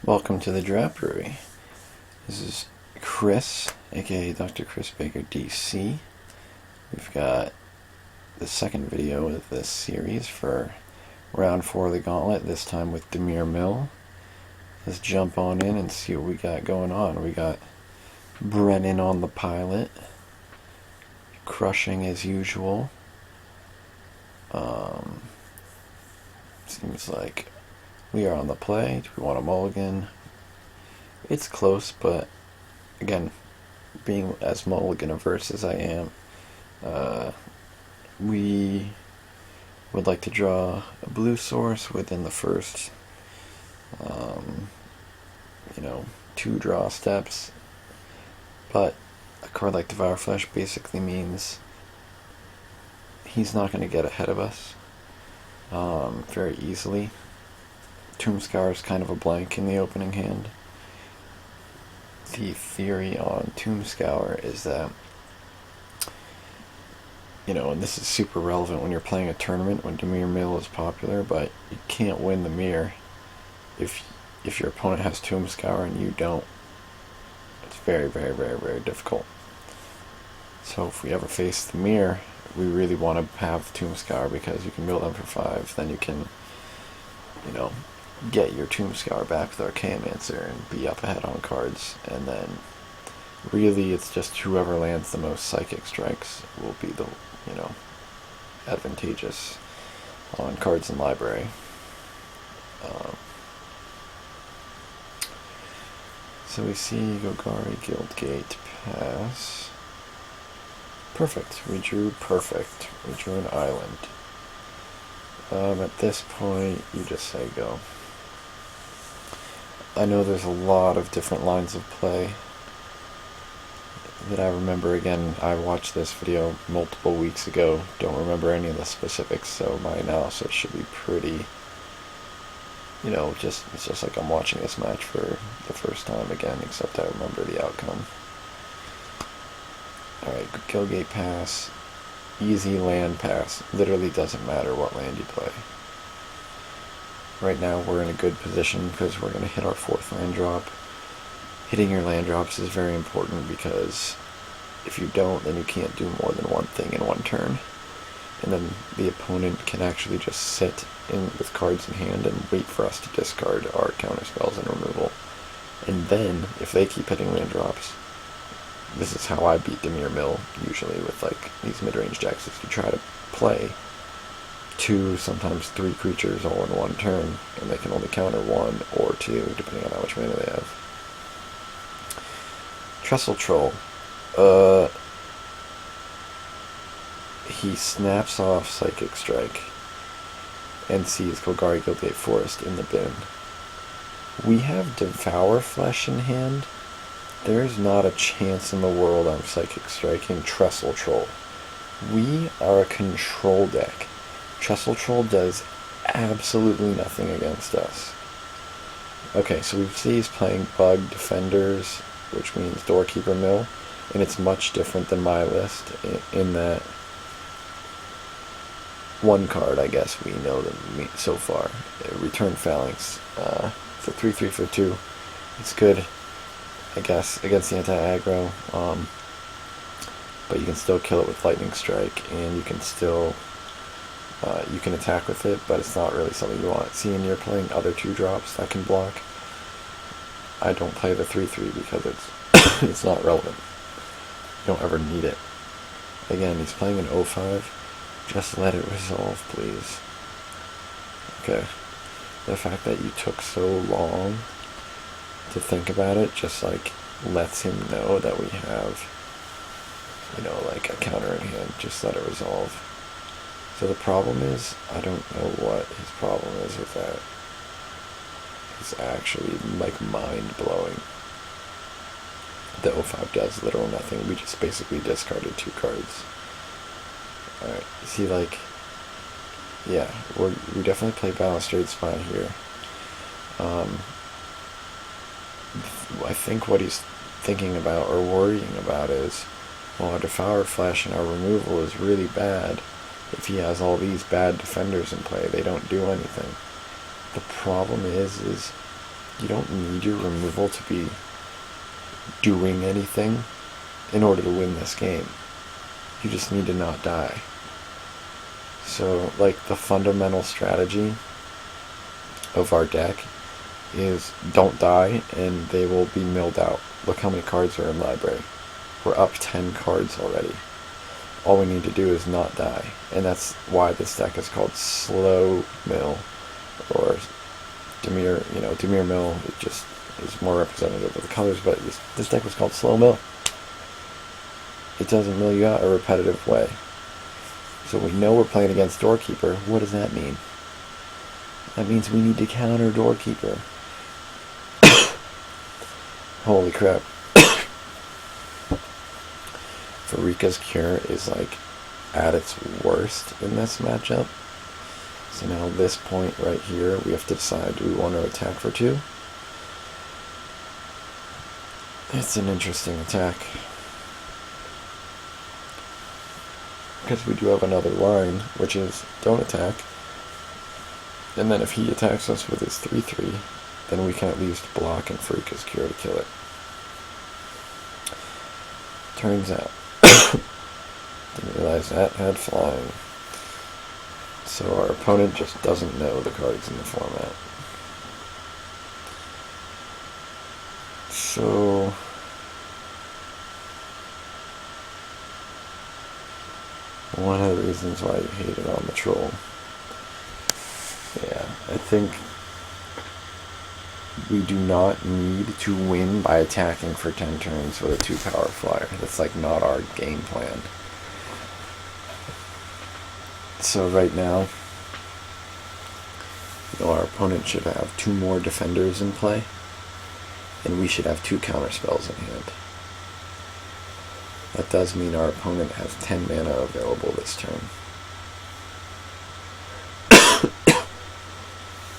Welcome to the Drapery. This is Chris, aka Dr. Chris Baker DC. We've got the second video of this series for round 4 of the Gauntlet, this time with Dimir Mill. Let's jump on in and see what we got going on. We got Brennan on the pilot, crushing as usual. Seems like we are on the play. Do we want a mulligan? It's close, but again, being as mulligan averse as I am, we would like to draw a blue source within the first, 2 draw steps. But a card like Devour Flesh basically means he's not going to get ahead of us very easily. Tomb Scour is kind of a blank in the opening hand. The theory on Tomb Scour is that, and this is super relevant when you're playing a tournament, when Dimir Mill is popular, but you can't win the mirror if your opponent has Tomb Scour and you don't. It's very, very, very, very difficult. So if we ever face the mirror, we really want to have Tomb Scour because you can build them for 5, then you can, get your Tomb Scour back with Archaeomancer and be up ahead on cards, and then really it's just whoever lands the most Psychic Strikes will be the, advantageous on cards in library. So we see Golgari Guildgate pass. Perfect. We drew perfect. We drew an island. At this point, you just say go. I know there's a lot of different lines of play that I remember. Again, I watched this video multiple weeks ago. Don't remember any of the specifics, so my analysis should be pretty, it's just like I'm watching this match for the first time again, except I remember the outcome. Alright, Guildgate pass. Easy land pass. Literally doesn't matter what land you play. Right now we're in a good position because we're going to hit our 4th land drop. Hitting your land drops is very important because if you don't, then you can't do more than one thing in one turn. And then the opponent can actually just sit in with cards in hand and wait for us to discard our counterspells and removal. And then, if they keep hitting land drops, this is how I beat Dimir Mill, usually, with these mid-range decks, is to try to play 2, sometimes 3 creatures all in one turn, and they can only counter 1 or 2, depending on how much mana they have. Trestle Troll. He snaps off Psychic Strike and sees Golgari Guildgate Forest in the bin. We have Devour Flesh in hand. There's not a chance in the world I'm Psychic Striking Trestle Troll. We are a control deck. Trestle Troll does absolutely nothing against us. Okay, so we see he's playing Bug Defenders, which means Doorkeeper Mill, and it's much different than my list in that one card, I guess, we know so far. Return Phalanx. For 3/3 for 2. It's good, I guess, against the anti-aggro, but you can still kill it with Lightning Strike, and you can still, you can attack with it, but it's not really something you want. Seeing you're playing other 2-drops that can block, I don't play the 3/3 because it's not relevant. You don't ever need it. Again, he's playing an 0/5, just let it resolve, please. Okay. The fact that you took so long to think about it just lets him know that we have a counter in hand. Just let it resolve. So the problem is, I don't know what his problem is with that. It's actually mind-blowing. The 0/5 does literal nothing. We just basically discarded 2 cards. Alright, see, yeah, we definitely play Balustrade Spine here. I think what he's thinking about or worrying about is, well, our Devour Flesh and our removal is really bad. If he has all these bad defenders in play, they don't do anything. The problem is You don't need your removal to be doing anything in order to win this game. You just need to not die. So, like, the fundamental strategy of our deck is don't die and they will be milled out. Look how many cards are in library. We're up 10 cards already. All we need to do is not die. And that's why this deck is called Slow Mill, or Dimir, Dimir Mill. It just is more representative of the colors, but this deck was called Slow Mill. It doesn't mill you out a repetitive way. So we know we're playing against Doorkeeper. What does that mean? That means we need to counter Doorkeeper. Holy crap. Farika's Cure is like at its worst in this matchup. So now this point right here, we have to decide, do we want to attack for 2? It's an interesting attack. Because we do have another line, which is don't attack. And then if he attacks us with his 3/3, then we can at least block and Farika's Cure to kill it. Turns out, didn't realize that had flying. So our opponent just doesn't know the cards in the format. So one of the reasons why you hate it on the troll. Yeah, I think we do not need to win by attacking for 10 turns with a 2-power flyer. That's like not our game plan. So right now, our opponent should have 2 more defenders in play, and we should have 2 counter spells in hand. That does mean our opponent has 10 mana available this turn.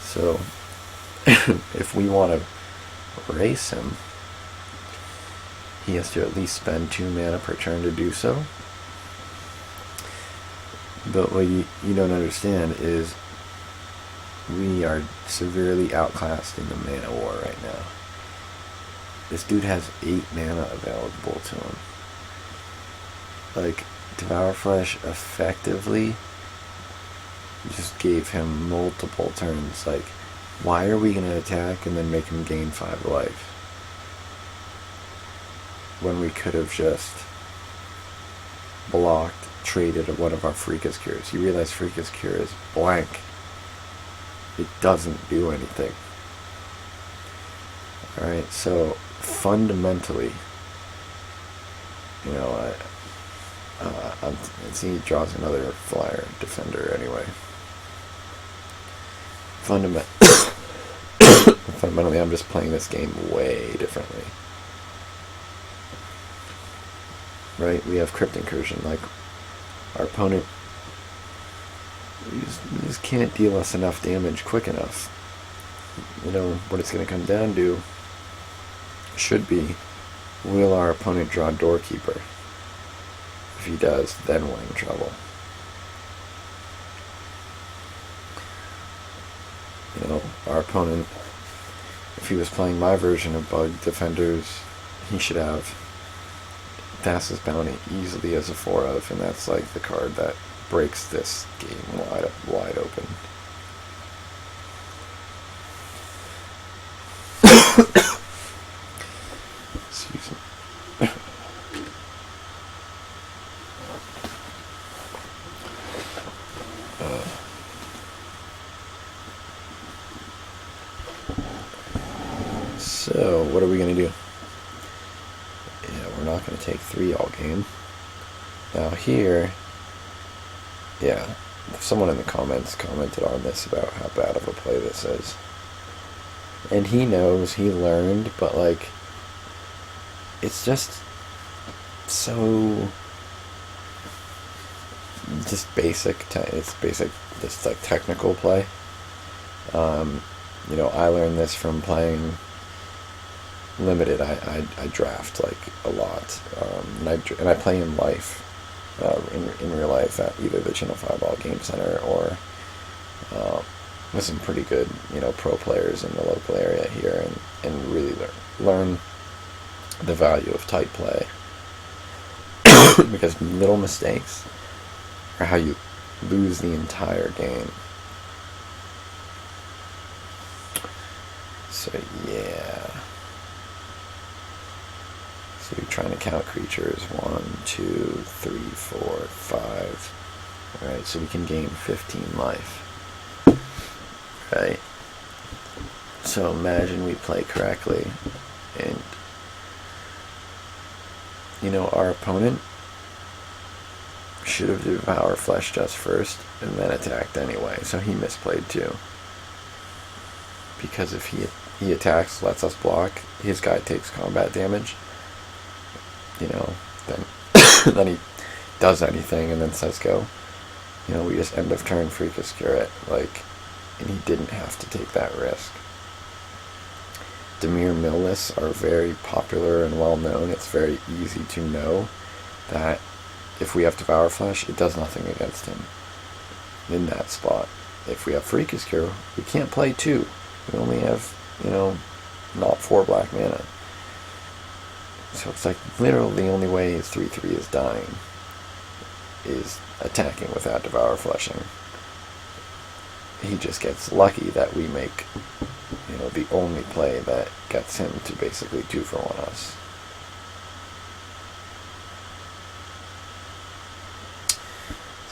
So, if we want to race him, he has to at least spend 2 mana per turn to do so. But what you don't understand is we are severely outclassed in the mana war right now. This dude has 8 mana available to him. Like, Devour Flesh effectively just gave him multiple turns. Like, why are we going to attack and then make him gain 5 life? When we could have just blocked, traded one of our Farika's Cures. You realize Farika's Cure is blank. It doesn't do anything. Alright, so fundamentally, let's see, he draws another flyer defender anyway. Fundamentally, I'm just playing this game way differently. Right? We have Crypt Incursion. Like, our opponent, he just can't deal us enough damage quick enough. What it's going to come down to should be, will our opponent draw Doorkeeper? If he does, then we're in trouble. Our opponent, if he was playing my version of Bug Defenders, he should have Thassa's Bounty easily as a 4-of, and that's like the card that breaks this game wide open. Excuse me. So, what are we going to do? Yeah, we're not going to take 3 all game. Now here, yeah, someone in the comments commented on this about how bad of a play this is. And he knows, he learned, but like, it's just so, just basic, just like technical play. I learned this from playing Limited. I draft like a lot, and I play in life, in real life at either the Channel 5 Ball Game Center or with some pretty good, pro players in the local area here, and really learn the value of tight play. Because little mistakes are how you lose the entire game. So yeah. So you're trying to count creatures. 1, 2, 3, 4, 5. Alright, so we can gain 15 life. Right? So imagine we play correctly, and our opponent should have devoured flesh just first and then attacked anyway, so he misplayed too. Because if he attacks, lets us block, his guy takes combat damage, then then he does anything and then says go. We just end of turn Freakus Cure it, and he didn't have to take that risk. Dimir mill lists are very popular and well known. It's very easy to know that if we have Devour Flesh, it does nothing against him in that spot. If we have Freakus Cure, we can't play 2. We only have, not 4 black mana. So it's literally the only way his 3/3 is dying is attacking without Devour Fleshing. He just gets lucky that we make, the only play that gets him to basically 2-for-1 us.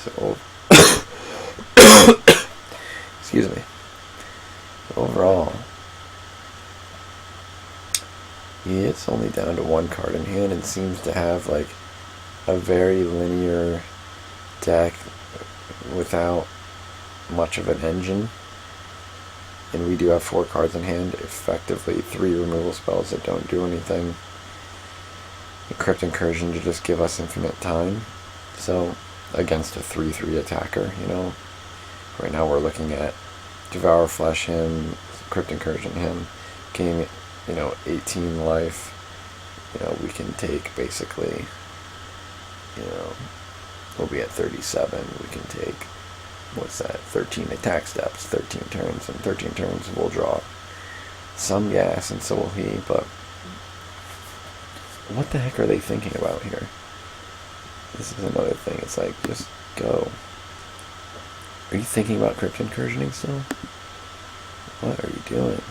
So, excuse me. Overall, it's only down to 1 card in hand and seems to have a very linear deck without much of an engine. And we do have 4 cards in hand, effectively 3 removal spells that don't do anything. A Crypt Incursion to just give us infinite time. So, against a 3/3 attacker, right now we're looking at Devour Flesh him, Crypt Incursion him, gain, 18 life. We can take basically, we'll be at 37. We can take, 13 attack steps, 13 turns, and 13 turns we'll draw some gas, and so will he, but what the heck are they thinking about here? This is another thing, it's just go. Are you thinking about Crypt Incursioning still? What are you doing?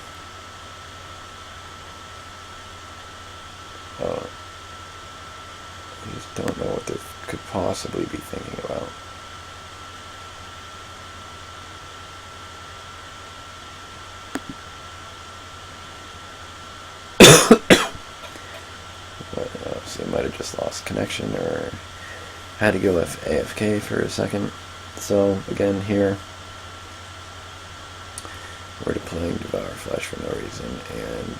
Oh, I just don't know what they could possibly be thinking about. So might have just lost connection or had to go with AFK for a second. So again here we're deploying Devour Flesh for no reason and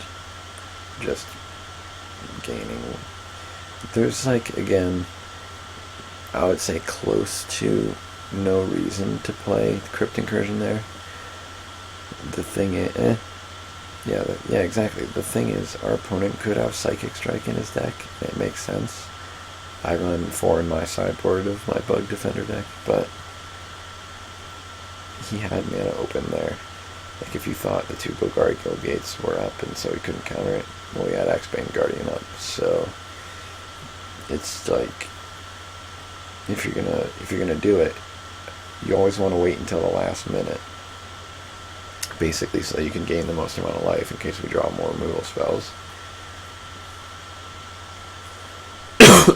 just gaining. There's again, I would say close to no reason to play Crypt Incursion there. The thing is, yeah, exactly. The thing is, our opponent could have Psychic Strike in his deck. It makes sense. I run 4 in my sideboard of my Bug Defender deck, but he had mana open there. If you thought the 2 Golgari Guild Gates were up and so he couldn't counter it, well, he had X-Bane Guardian up. So it's if you're gonna do it, you always want to wait until the last minute. Basically, so you can gain the most amount of life in case we draw more removal spells.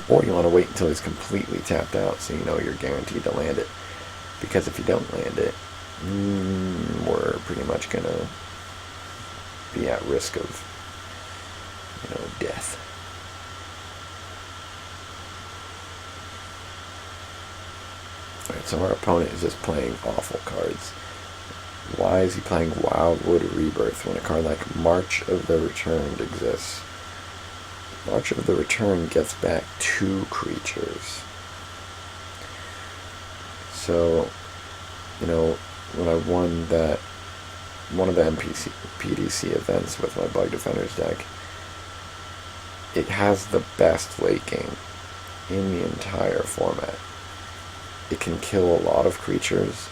Or you want to wait until he's completely tapped out so you know you're guaranteed to land it. Because if you don't land it, we're pretty much going to be at risk of, death. Alright, so our opponent is just playing awful cards. Why is he playing Wildwood Rebirth when a card like March of the Returned exists? March of the Return gets back 2 creatures. So, when I won one of the PDC events with my Bug Defenders deck, it has the best late game in the entire format. It can kill a lot of creatures,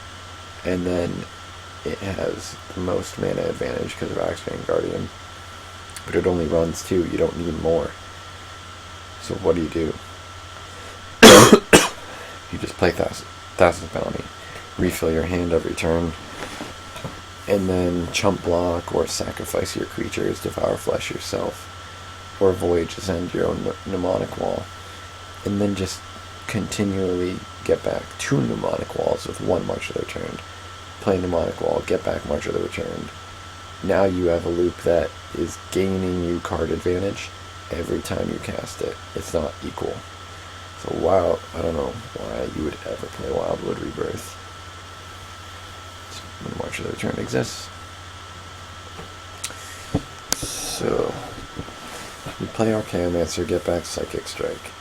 and then it has the most mana advantage because of Axebane Guardian. But it only runs 2, you don't need more. So what do? You just play Thassa's Bounty, refill your hand every turn, and then chump block or sacrifice your creatures, devour flesh yourself, or Voyage Ascend your own mnemonic wall, and then just continually get back 2 mnemonic walls with 1 March of the Returned. Play mnemonic wall, get back March of the Returned. Now you have a loop that is gaining you card advantage every time you cast it. It's not equal. So I don't know why you would ever play Wildwood Rebirth when March of the Return exists. So we play Archaeomancer, get back Psychic Strike.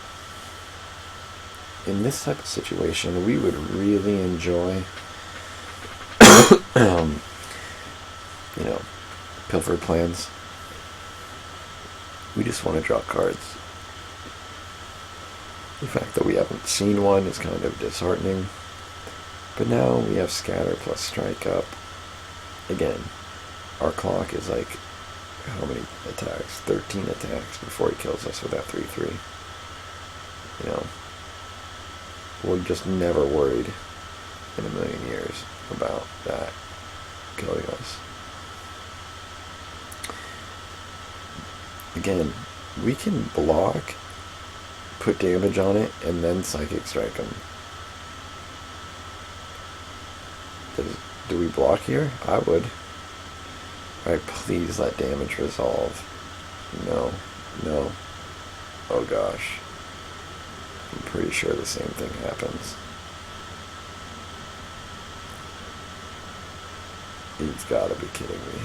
In this type of situation, we would really enjoy, Pilfered Plans. We just want to draw cards. The fact that we haven't seen one is kind of disheartening. But now we have Scatter plus Strike up. Again, our clock is like, how many attacks? 13 attacks before he kills us with that 3/3. We're just never worried in a million years about that killing us. Again, we can block, put damage on it, and then Psychic Strike him. Do we block here? I would. Alright, please let damage resolve. No. Oh gosh. I'm pretty sure the same thing happens. You've got to be kidding me.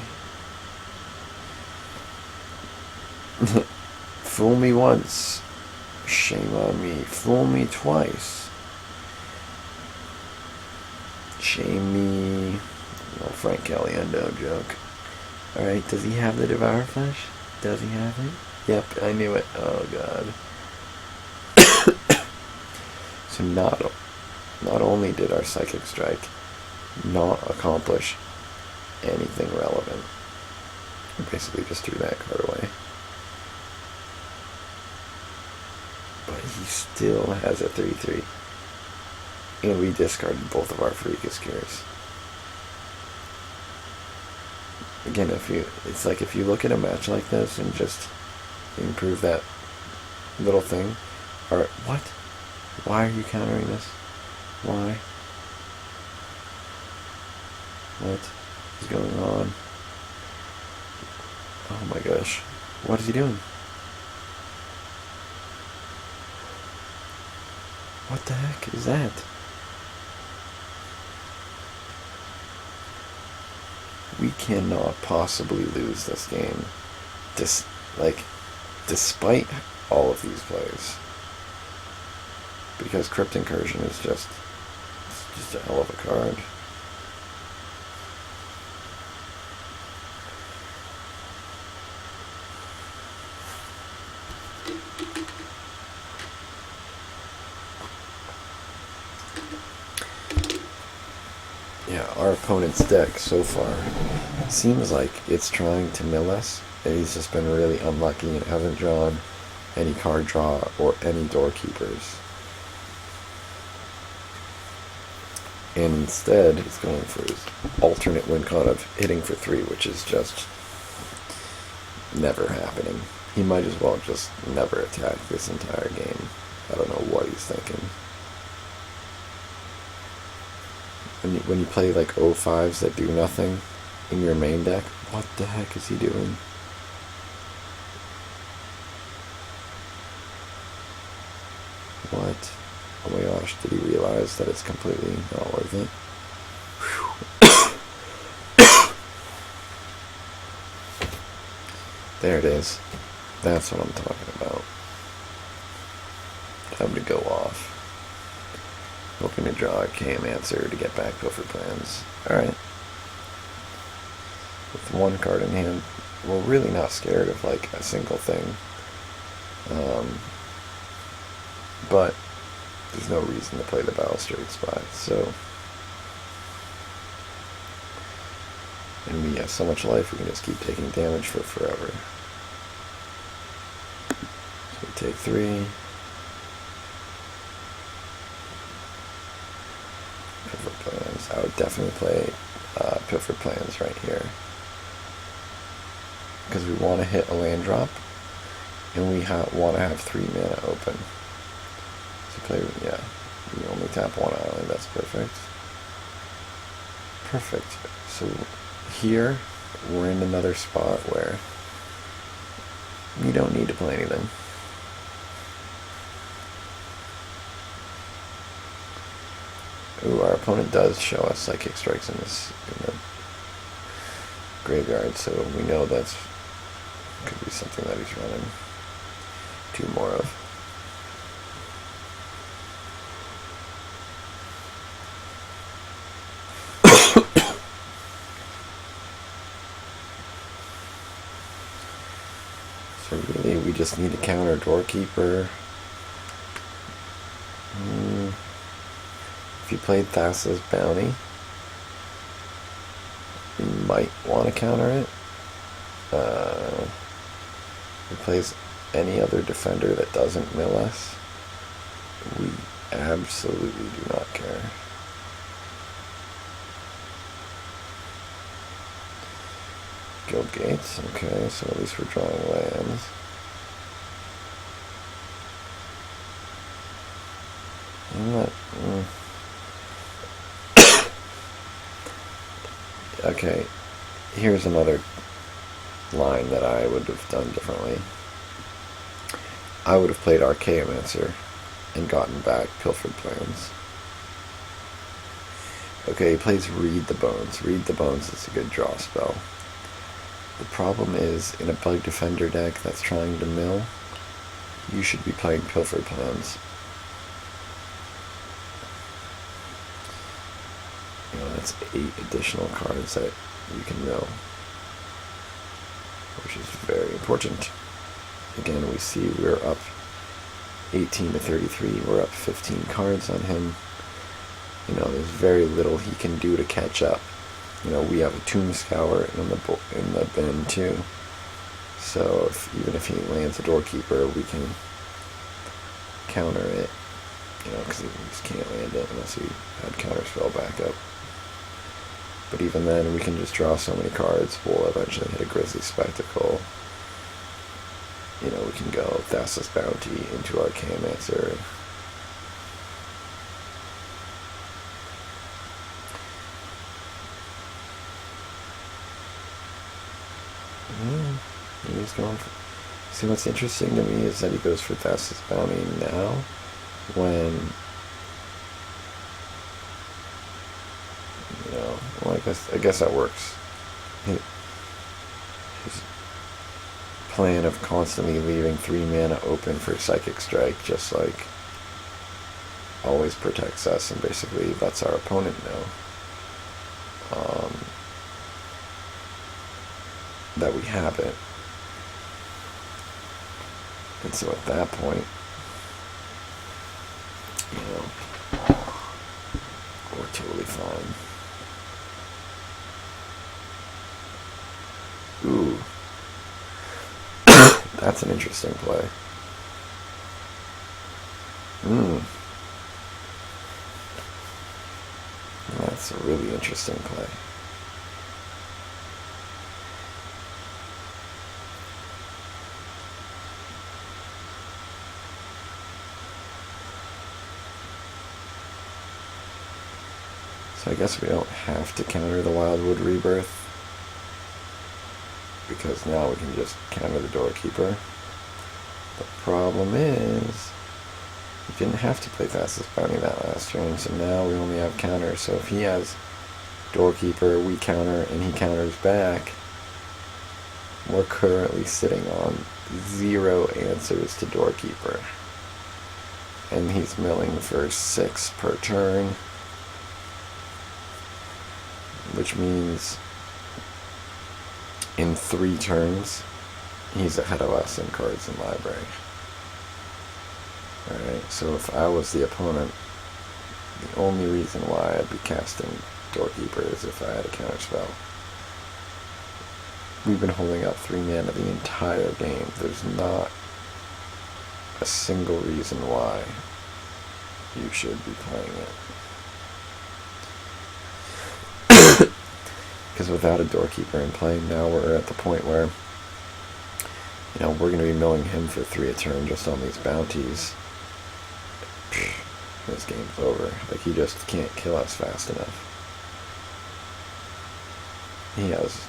Fool me once. Shame on me. Fool me twice. Shame me. Oh, Frank Caliendo joke. Alright, does he have the Devour Flesh? Does he have it? Yep, I knew it. Oh god. So not only did our Psychic Strike not accomplish anything relevant, we basically just threw that card away, but he still has a 3/3, and we discarded both of our Freakus Cures. Again, it's like if you look at a match like this and just improve that little thing, or what? Why are you countering this? Why? What is going on? Oh my gosh. What is he doing? What the heck is that? We cannot possibly lose this game. Despite all of these plays. Because Crypt Incursion is just a hell of a card. Yeah, our opponent's deck so far seems like it's trying to mill us, and he's just been really unlucky and hasn't drawn any card draw or any Doorkeepers. And instead, he's going for his alternate win con of hitting for 3, which is just never happening. He might as well just never attack this entire game. I don't know what he's thinking. When you play like 05s that do nothing in your main deck, what the heck is he doing? What? Oh my gosh, did he realize that it's completely not worth it? There it is. That's what I'm talking about. Time to go off. Hoping to draw a Archaeomancer to get back Pilfered Plans. Alright. With one card in hand, we're really not scared of like a single thing. But there's no reason to play the Balustrade spot, so And we have so much life, we can just keep taking damage for forever. So we take 3. Pilfered Plans. I would definitely play Pilfered Plans right here. Because we want to hit a land drop, and we want to have 3 mana open. So play, yeah, we only tap 1 island, that's perfect. Perfect. So here, we're in another spot where you don't need to play anything. Ooh, our opponent does show us Psychic Strikes in the graveyard, so we know that's could be something that he's running 2 more of. So really, we just need to counter Doorkeeper. If you played Thassa's Bounty, you might want to counter it. If he plays any other defender that doesn't mill us, we absolutely do not care. Guild Gates, okay, so at least we're drawing lands. I'm not... Okay, here's another line that I would have done differently. I would have played Archaeomancer and gotten back Pilfered Plans. Okay, he plays Read the Bones. Read the Bones is a good draw spell. The problem is, in a Bug Defender deck that's trying to mill, you should be playing Pilfered Plans. You know, that's 8 additional cards that you can mill, which is very important. Again, we see we're up 18 to 33. We're up 15 cards on him. You know, there's very little he can do to catch up. You know, we have a Tomb Scour in the bin too. So even if he lands a Doorkeeper, we can counter it. You know, because he just can't land it unless he had Counterspell backup. But even then, we can just draw so many cards. We'll eventually hit a Grisly Spectacle. You know, we can go Thassa's Bounty into Archaeomancer. He's going for... See, what's interesting to me is that he goes for Thassa's Bounty now, when... You know, well, I guess that works. His plan of constantly leaving 3 mana open for Psychic Strike just, like, always protects us and basically lets our opponent know that we have it. And so at that point, you know, we're totally fine. Ooh. That's an interesting play. That's a really interesting play. So I guess we don't have to counter the Wildwood Rebirth, because now we can just counter the Doorkeeper. The problem is, we didn't have to play Thassa's Bounty that last turn, so now we only have counters. So if he has Doorkeeper, we counter, and he counters back, we're currently sitting on 0 answers to Doorkeeper. And he's milling for 6 per turn, which means in 3 turns, he's ahead of us in cards in library. Alright, so if I was the opponent, the only reason why I'd be casting Doorkeeper is if I had a counterspell. We've been holding up 3 mana the entire game. There's not a single reason why you should be playing it. Because without a Doorkeeper in play, now we're at the point where, we're going to be milling him for 3 a turn just on these bounties. This game's over. Like, he just can't kill us fast enough. He has,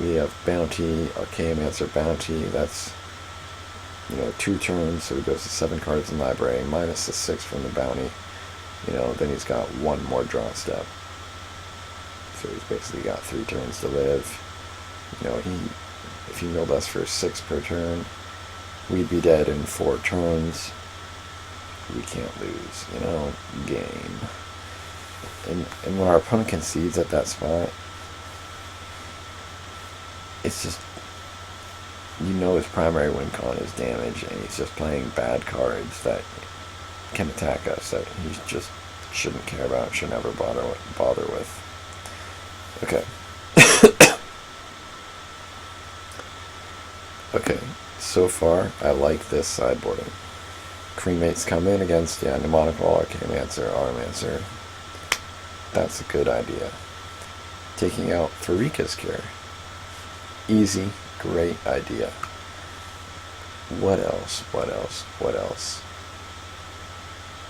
we have Bounty, Archaeomancer Bounty, that's, 2 turns, so he goes to 7 cards in library, minus the 6 from the Bounty. Then he's got 1 more draw step. So he's basically got 3 turns to live. If he milled us for 6 per turn, we'd be dead in 4 turns. We can't lose, game. And when our opponent concedes at that spot, it's just, his primary win con is damage, and he's just playing bad cards that can attack us that he just shouldn't care about, should never bother with. Okay. Okay, so far, I like this sideboarding. Cremates come in against, Mnemonic Wall, Archaeomancer, Automancer. That's a good idea. Taking out Farika's Cure. Easy, great idea. What else?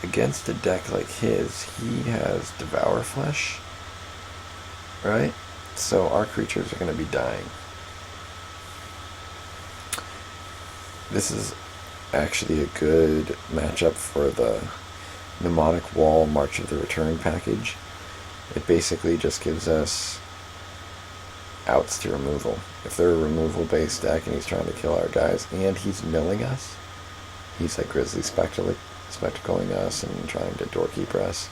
Against a deck like his, he has Devour Flesh, right? So our creatures are going to be dying. This is actually a good matchup for the Mnemonic Wall March of the Return package. It basically just gives us outs to removal. If they're a removal-based deck and he's trying to kill our guys and he's milling us, he's like Grizzly spectacling us and trying to Doorkeeper us,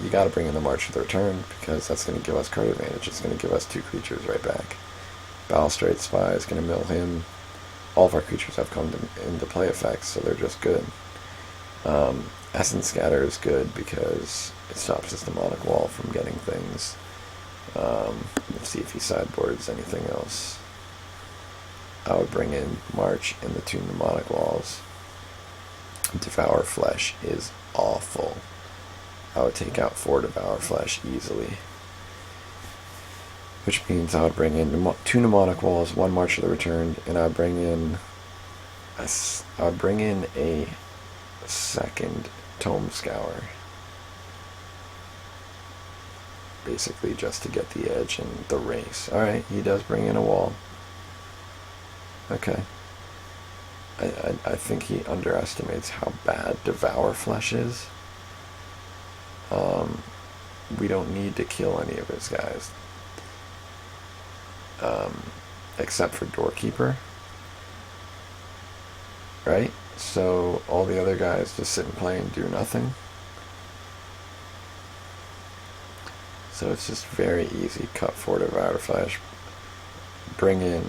you got to bring in the March of the Return, because that's going to give us card advantage. It's going to give us 2 creatures right back. Balustrade Spy is going to mill him. All of our creatures have come into play effects, so they're just good. Essence Scatter is good because it stops his Mnemonic Wall from getting things. Let's see if he sideboards anything else. I would bring in March and the 2 Mnemonic Walls. Devour Flesh is awful. I would take out 4 Devour Flesh easily. Which means I would bring in 2 Mnemonic Walls, 1 March of the Return, and I would bring in a second Tome Scour. Basically just to get the edge in the race. Alright, he does bring in a wall. Okay. I think he underestimates how bad Devour Flesh is. We don't need to kill any of his guys. Except for Doorkeeper. Right? So all the other guys just sit and play and do nothing. So it's just very easy. Cut 4 Devour Flesh. Bring in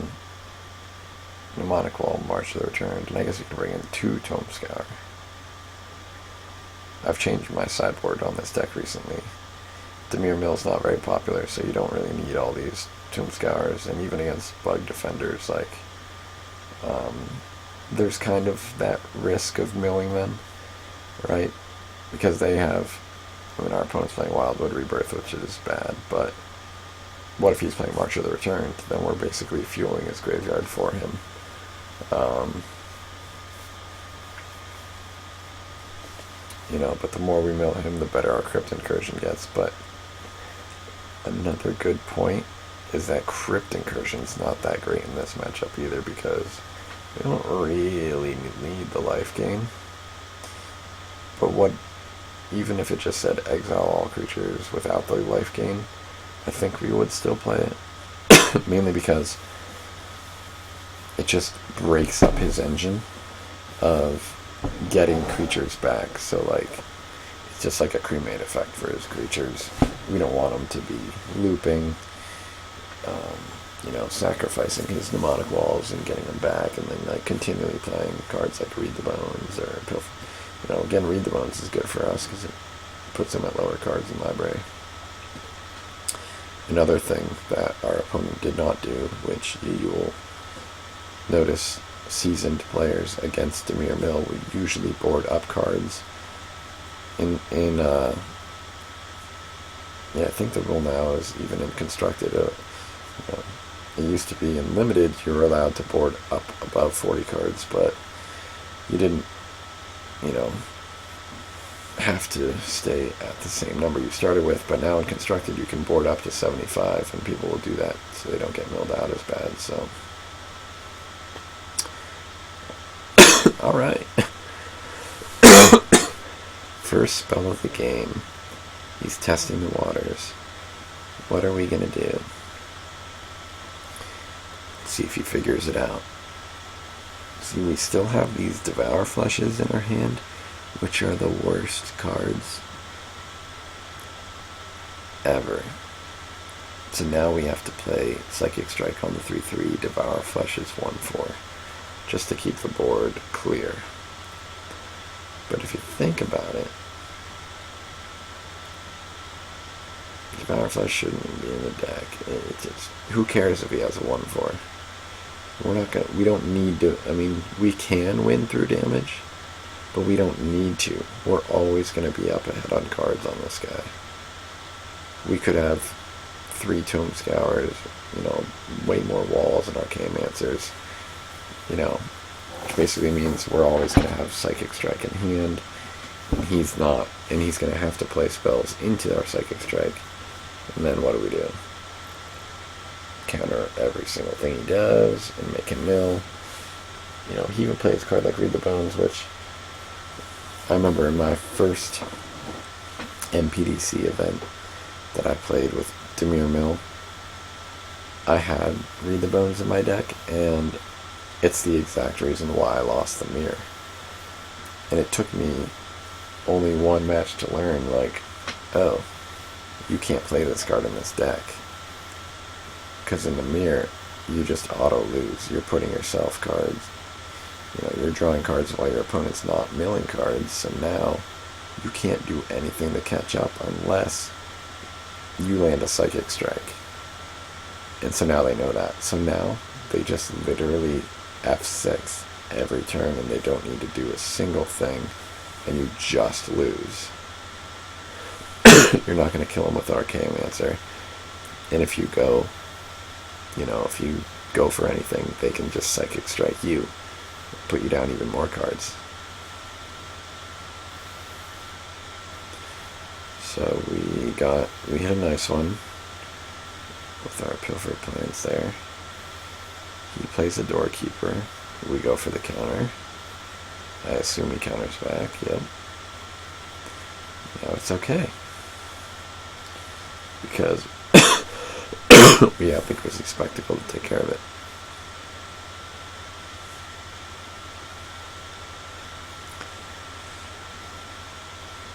Mnemonic Wall, March of the Return. And I guess you can bring in 2 Tome Scour. I've changed my sideboard on this deck recently. Dimir Mill's not very popular, so you don't really need all these Tomb Scours, and even against bug defenders, like, there's kind of that risk of milling them, right? Because they have, our opponent's playing Wildwood Rebirth, which is bad, but what if he's playing March of the Return? Then we're basically fueling his graveyard for him. But the more we mill him, the better our Crypt Incursion gets. But another good point is that Crypt Incursion's not that great in this matchup either, because we don't really need the life gain. But even if it just said exile all creatures without the life gain, I think we would still play it. Mainly because it just breaks up his engine of getting creatures back. So, like, it's just like a cremate effect for his creatures. We don't want him to be looping, sacrificing his Mnemonic Walls and getting them back, and then, like, continually playing cards like Read the Bones or again, Read the Bones is good for us because it puts him at lower cards in library. Another thing that our opponent did not do, which you will notice seasoned players against Dimir Mill would usually board up cards. I think the rule now is even in constructed. It used to be in limited you were allowed to board up above 40 cards, but you didn't, have to stay at the same number you started with. But now in constructed you can board up to 75, and people will do that so they don't get milled out as bad. So, all right. First spell of the game. He's testing the waters. What are we going to do? Let's see if he figures it out. See, we still have these Devour Flushes in our hand, which are the worst cards ever. So now we have to play Psychic Strike on the 3/3, Devour Flushes 1/4, just to keep the board clear. But if you think about it, Devour Flush shouldn't be in the deck. Who cares if he has a 1/4? We don't need to. I mean, we can win through damage, but we don't need to. We're always going to be up ahead on cards on this guy. We could have 3 Tomb Scours, way more walls and Archaeomancers, which basically means we're always going to have Psychic Strike in hand, and he's not, and he's going to have to play spells into our Psychic Strike, and then what do? Counter every single thing he does and make him mill. He even plays a card like Read the Bones, which I remember in my first MPDC event that I played with Dimir Mill, I had Read the Bones in my deck, and it's the exact reason why I lost the mirror. And it took me only one match to learn, oh, you can't play this card in this deck. Because in the mirror, you just auto-lose. You're putting yourself cards. You're drawing cards while your opponent's not milling cards, so now you can't do anything to catch up unless you land a Psychic Strike. And so now they know that. So now they just literally F6 every turn, and they don't need to do a single thing, and you just lose. You're not going to kill them with Archaeomancer. And if you go for anything, they can just Psychic Strike you, put you down even more cards. So we hit a nice one with our Pilfer plans there. He plays a Doorkeeper. We go for the counter. I assume he counters back. Yep. Now it's okay, because we have the Grizzly Spectacle to take care of it.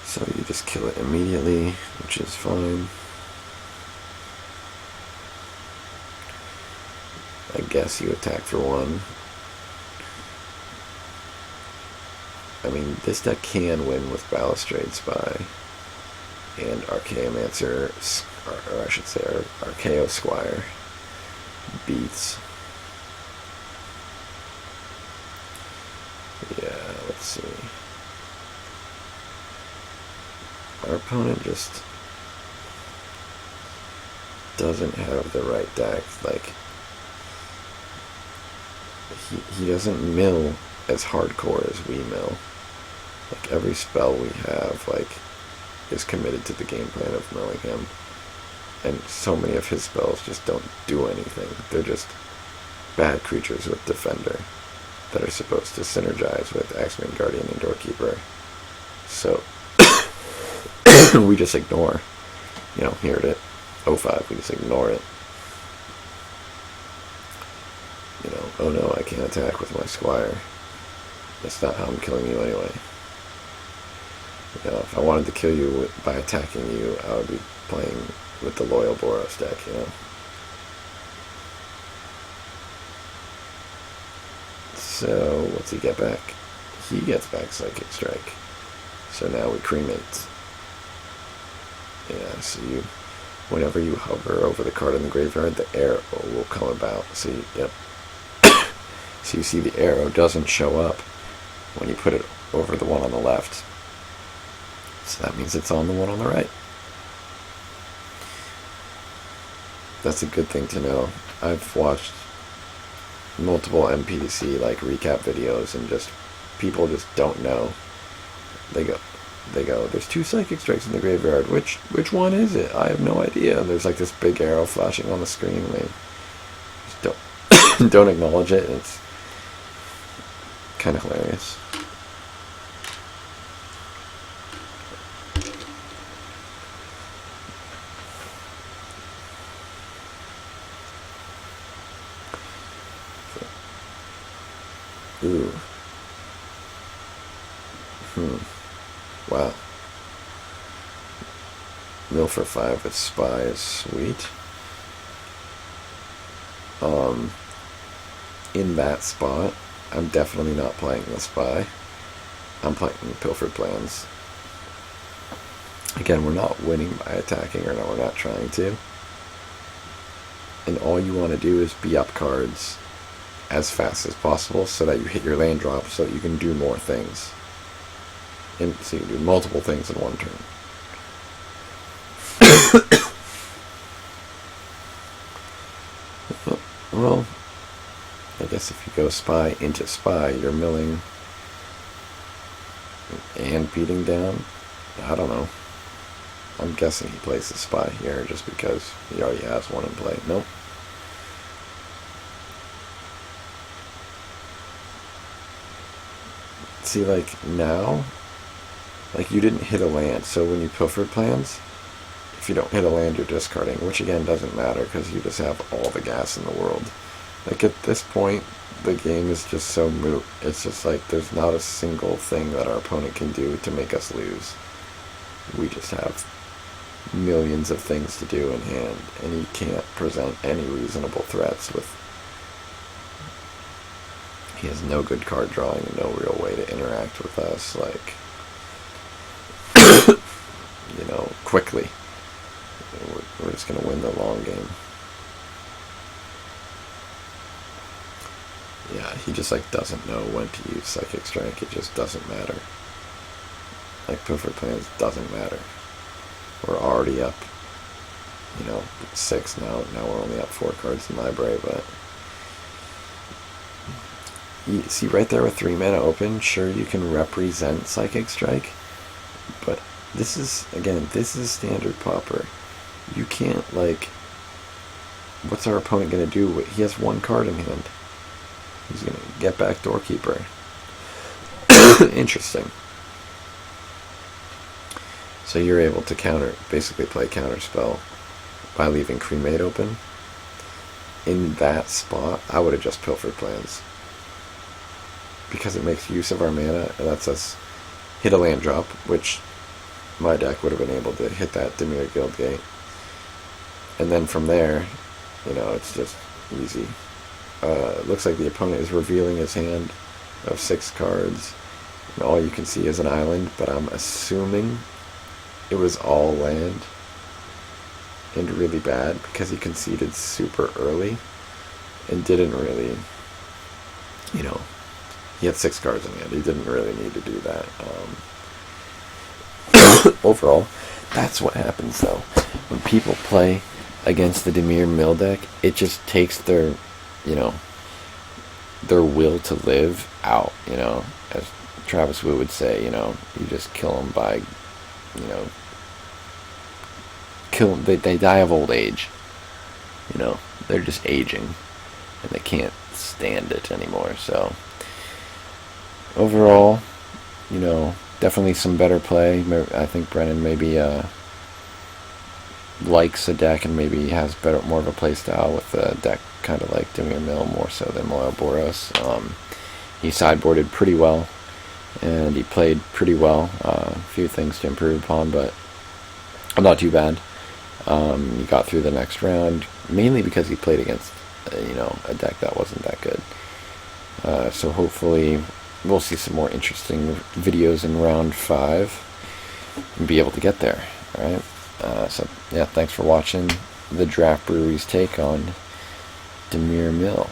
So you just kill it immediately, which is fine. I guess you attack for 1. I mean, this deck can win with Balustrade Spy and Archaeomancer, or I should say Archaeo Squire beats. Yeah, let's see. Our opponent just doesn't have the right deck. He doesn't mill as hardcore as we mill. Every spell we have, is committed to the game plan of milling him. And so many of his spells just don't do anything. They're just bad creatures with Defender that are supposed to synergize with Axeman, Guardian, and Doorkeeper. So we just ignore. Here it is. 05, we just ignore it. Oh no, I can't attack with my Squire. That's not how I'm killing you anyway. If I wanted to kill you by attacking you, I would be playing with the Loyal Boros deck, So, what's he get back? He gets back Psychic Strike. So now we cremate. Yeah, so whenever you hover over the card in the graveyard, the arrow will come about. See, yep. So you see the arrow doesn't show up when you put it over the one on the left. So that means it's on the one on the right. That's a good thing to know. I've watched multiple MPDC like recap videos, and just people just don't know. They go, there's 2 Psychic Strikes in the graveyard. Which one is it? I have no idea. And there's like this big arrow flashing on the screen, and they just don't acknowledge it. It's kind of hilarious. Ooh. Wow. Mill for 5 with Spy is sweet. In that spot, I'm definitely not playing the Spy. I'm playing Pilfered Plans. Again, we're not winning by attacking, or no, we're not trying to. And all you want to do is be up cards as fast as possible so that you hit your land drop, so that you can do more things. And so you can do multiple things in one turn. Well, I guess if you go Spy into Spy, you're milling and beating down. I don't know. I'm guessing he plays the Spy here just because he already has one in play. Nope. See, like, now, like, you didn't hit a land, so when you Pilfered Plans, if you don't hit a land, you're discarding, which again doesn't matter because you just have all the gas in the world. Like, at this point, the game is just so moot. It's just like there's not a single thing that our opponent can do to make us lose. We just have millions of things to do in hand, and he can't present any reasonable threats with... He has no good card drawing and no real way to interact with us, like, you know, quickly. We're just going to win the long game. Yeah, he just, like, doesn't know when to use Psychic Strike. It just doesn't matter. Like, Pilfered Plans doesn't matter. We're already up, you know, 6 now. Now we're only up 4 cards in library, but... You see right there with 3 mana open, sure you can represent Psychic Strike, but this is, again, this is standard Pauper. You can't, like, what's our opponent going to do? He has 1 card in hand. He's going to get back Doorkeeper. Interesting. So you're able to basically play counterspell by leaving Cremate open. In that spot, I would have just Pilfered Plans, because it makes use of our mana and lets us hit a land drop, which my deck would have been able to hit that Dimir Guildgate. And then from there, you know, it's just easy. It looks like the opponent is revealing his hand of 6 cards, and all you can see is an island, but I'm assuming it was all land and really bad because he conceded super early and didn't really, you know, he had 6 cards in hand. He didn't really need to do that. Overall, that's what happens though. When people play against the Dimir mill deck, it just takes their, you know, their will to live out, you know. As Travis Wu would say, you know, you just kill them by, you know, they die of old age. You know, they're just aging and they can't stand it anymore. So overall, you know, definitely some better play. I think Brennan maybe likes a deck and maybe has more of a play style with a deck kind of like Dimir Mill more so than Moyle Boros. He sideboarded pretty well and he played pretty well. A few things to improve upon, but not too bad. He got through the next round mainly because he played against you know, a deck that wasn't that good. So hopefully we'll see some more interesting videos in round 5 and be able to get there. Alright, so yeah. yeah, thanks for watching the Draft Brewery's take on Dimir Mill.